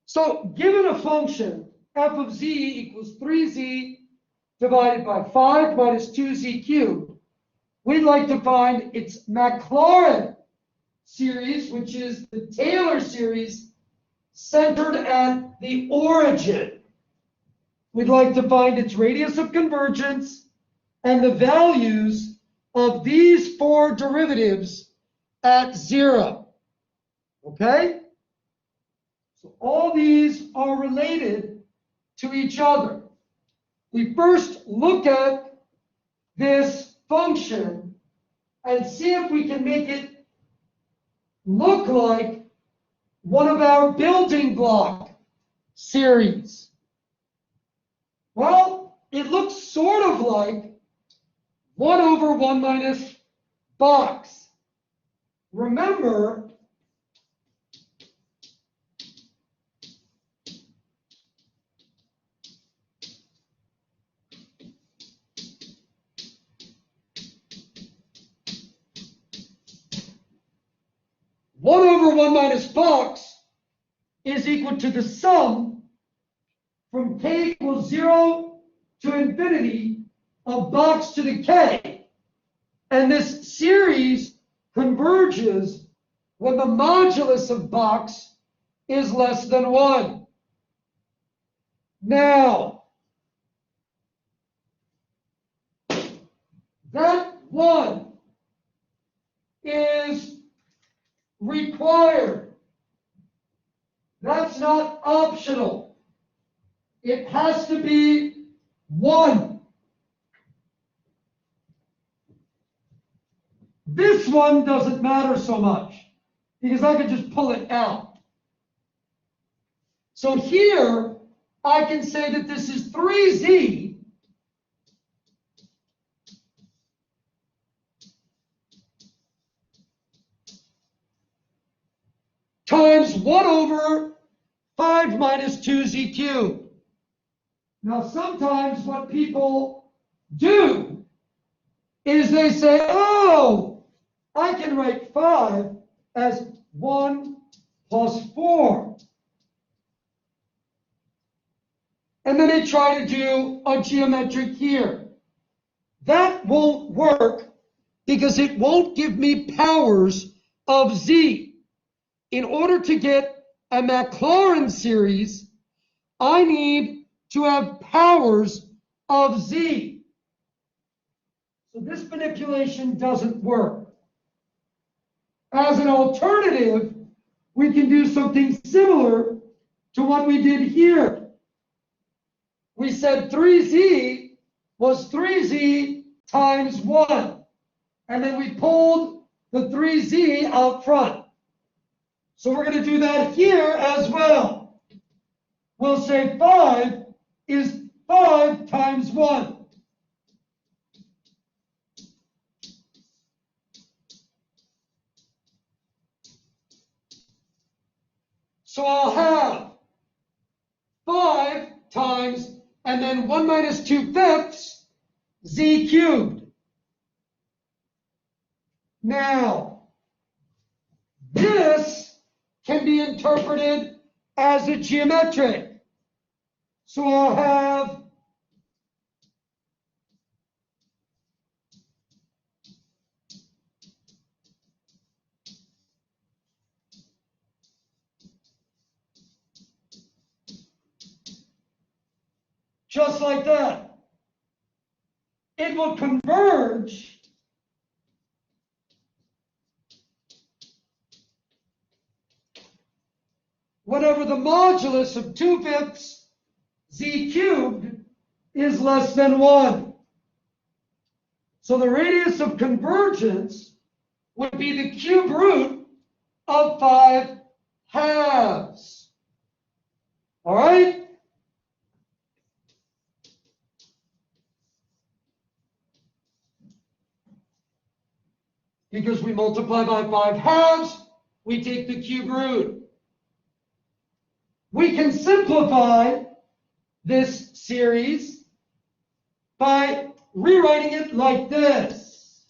So given a function, f of z equals 3z divided by 5 minus 2z cubed, we'd like to find its Maclaurin series, which is the Taylor series centered at the origin. We'd like to find its radius of convergence and the values of these four derivatives at 0. Okay? So all these are related to each other. We first look at this function and see if we can make it look like one of our building block series. Well, it looks sort of like 1 over 1 minus box. Remember, one over 1 minus box is equal to the sum from k equals 0 to infinity of box to the k. And this series converges when the modulus of box is less than 1. Now, that 1 is required. That's not optional. It has to be 1. This one doesn't matter so much because I can just pull it out. So here I can say that this is 3z times 1 over 5 minus 2z cubed. Now sometimes what people do is they say, oh, I can write 5 as 1 plus 4. And then they try to do a geometric here. That won't work because it won't give me powers of z. In order to get a Maclaurin series, I need to have powers of z. So this manipulation doesn't work. As an alternative, we can do something similar to what we did here. We said 3z was 3z times 1. And then we pulled the 3z out front. So we're going to do that here as well. We'll say 5 is 5 times 1. So I'll have 5 times, and then 1 minus 2/5 z cubed. Now, this can be interpreted as a geometric. So I'll have just like that. It will converge whenever the modulus of 2/5 z cubed is less than 1. So the radius of convergence would be the cube root of 5 halves. All right? Because we multiply by 5 halves, we take the cube root. We can simplify this series by rewriting it like this.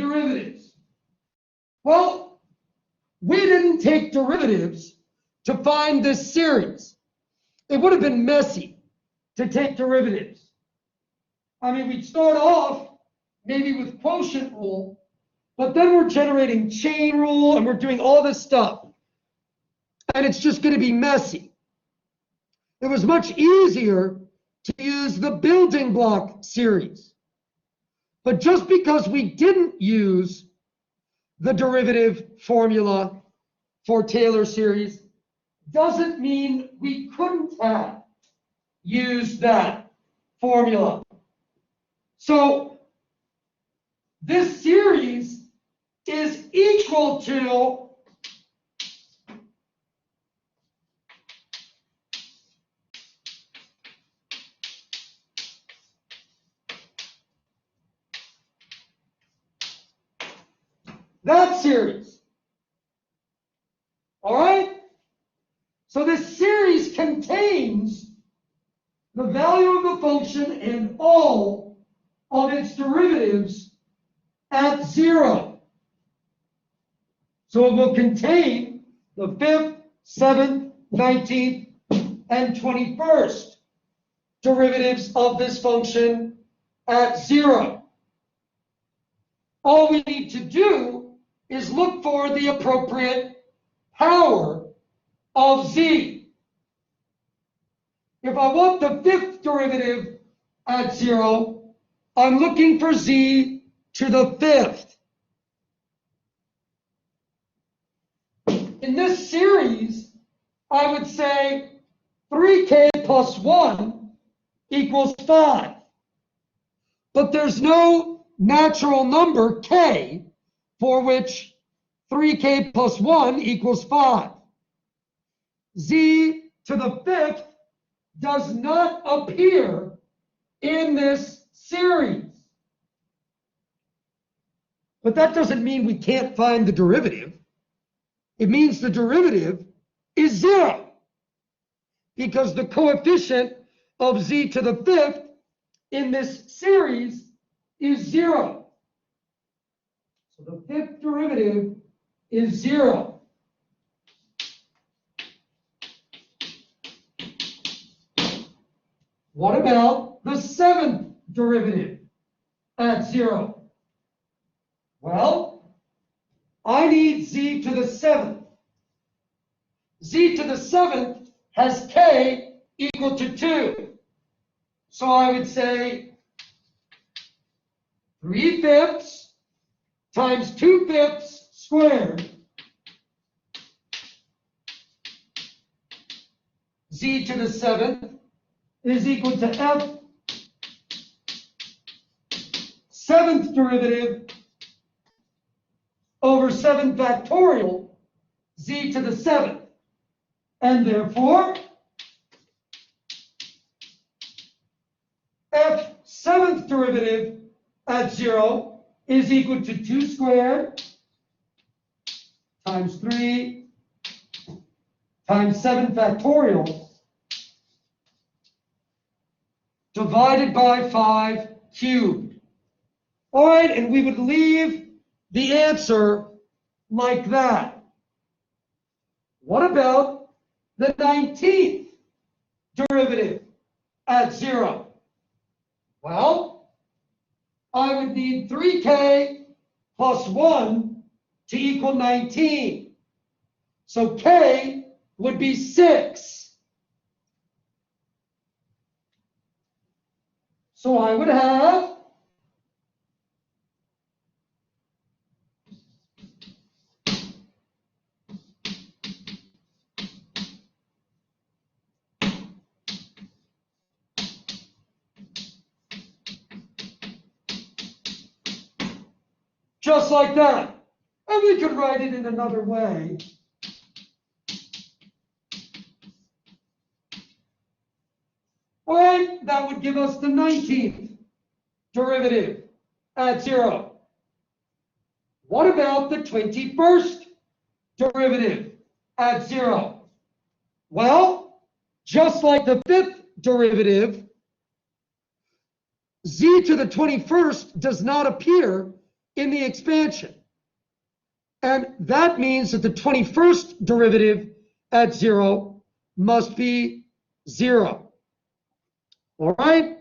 derivatives. Well, we didn't take derivatives to find this series. It would have been messy to take derivatives. I mean, we'd start off maybe with quotient rule, but then we're generating chain rule and we're doing all this stuff. And it's just going to be messy. It was much easier to use the building block series. But just because we didn't use the derivative formula for Taylor series doesn't mean we couldn't have used that formula. So this series is equal to that series. All right? So this series contains the value of the function and all of its derivatives at 0. So it will contain the 5th, 7th, 19th, and 21st derivatives of this function at 0. All we need to do is look for the appropriate power of z. If I want the 5th derivative at 0, I'm looking for z to the 5th. In this series, I would say 3k plus 1 equals 5. But there's no natural number k for which 3k plus 1 equals 5. Z to the 5th does not appear in this series. But that doesn't mean we can't find the derivative. It means the derivative is 0 because the coefficient of z to the 5th in this series is 0. So the 5th derivative is 0. What about the 7th derivative at 0? Well, I need z to the 7th. Z to the 7th has k equal to 2. So I would say 3/5 times 2/5 squared z to the 7th is equal to f 7th derivative over 7 factorial z to the 7th. And therefore, f 7th derivative at 0 is equal to 2 squared times 3 times 7 factorial divided by 5 cubed. All right, and we would leave the answer like that. What about the 19th derivative at 0? Well, I would need 3k plus 1 to equal 19. So k would be 6. So I would have just like that. And we could write it in another way. All right, that would give us the 19th derivative at 0. What about the 21st derivative at 0? Well, just like the 5th derivative, z to the 21st does not appear in the expansion. And that means that the 21st derivative at 0 must be 0. All right?